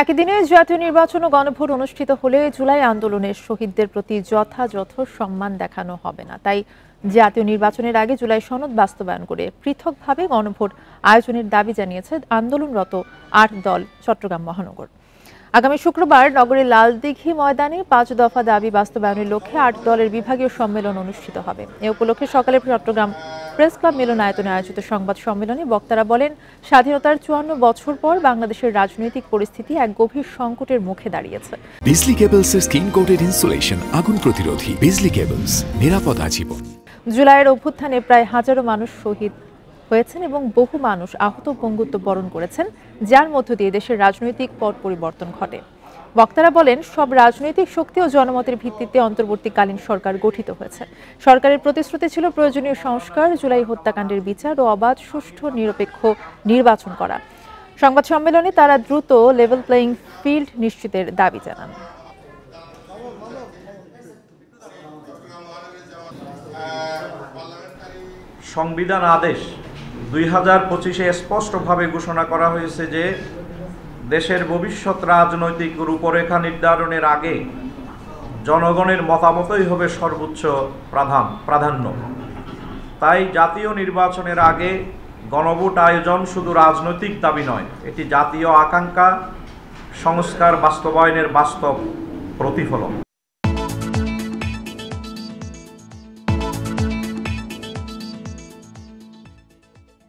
একই দিনে জাতীয় নির্বাচন ও গণভোট অনুষ্ঠিত হলে জুলাই আন্দোলনের শহীদদের প্রতি যথাযথ সম্মান দেখানো হবে না। তাই জাতীয় নির্বাচনের আগে জুলাই সনদ বাস্তবায়ন করে পৃথকভাবে গণভোট আয়োজনের দাবি জানিয়েছে আন্দোলনরত ৮ দল চট্টগ্রাম মহানগর। আগামী শুক্রবার নগরের লালদিঘি ময়দানে ৫ দফা দাবি বাস্তবায়নের লক্ষ্যে ৮ দলের বিভাগীয় সম্মেলন অনুষ্ঠিত হবে। এ উপলক্ষে সকালে চট্টগ্রাম প্রেস ক্লাব মিলনায়তনে আয়োজিত সংবাদ সম্মেলনে বক্তারা বলেন, স্বাধীনতার ৫৪ বছর পর বাংলাদেশের রাজনৈতিক পরিস্থিতি এক গভীর সংকটের মুখে দাঁড়িয়েছে। বিজলি কেবলসের স্কিন কোটেড ইনসুলেশন আগুন প্রতিরোধী। বিজলি কেবলস, নিরাপদ আজীবন। জুলাইয়ের অভ্যুত্থানে প্রায় হাজারো মানুষ শহীদ হয়েছেন এবং বহু মানুষ আহত পঙ্গুত্ব বরণ করেছেন, যার মধ্য দিয়ে দেশের রাজনৈতিক পট পরিবর্তন ঘটে। বক্তারা বলেন, সব রাজনৈতিক শক্তি ও জনমতের ভিত্তিতে অন্তর্বর্তীকালীন সরকার গঠিত হয়েছে। সরকারের প্রতিশ্রুতি ছিল প্রয়োজনীয় সংস্কার, জুলাই হত্যাকাণ্ডের বিচার ও অবাধ, সুষ্ঠু, নিরপেক্ষ নির্বাচন করা। সংবাদ সম্মেলনে তারা দ্রুত লেভেল প্লেইং ফিল্ড নিশ্চিতের দাবি জানান। সংবিধান আদেশ 2025-এ স্পষ্টভাবে ঘোষণা করা হয়েছে যে দেশের ভবিষ্যৎ রাজনৈতিক রূপরেখা নির্ধারণের আগে জনগণের মতামতই হবে সর্বোচ্চ প্রাধান্য। তাই জাতীয় নির্বাচনের আগে গণভোট আয়োজন শুধু রাজনৈতিক দাবি নয়, এটি জাতীয় আকাঙ্ক্ষা সংস্কার বাস্তবায়নের বাস্তব প্রতিফলন।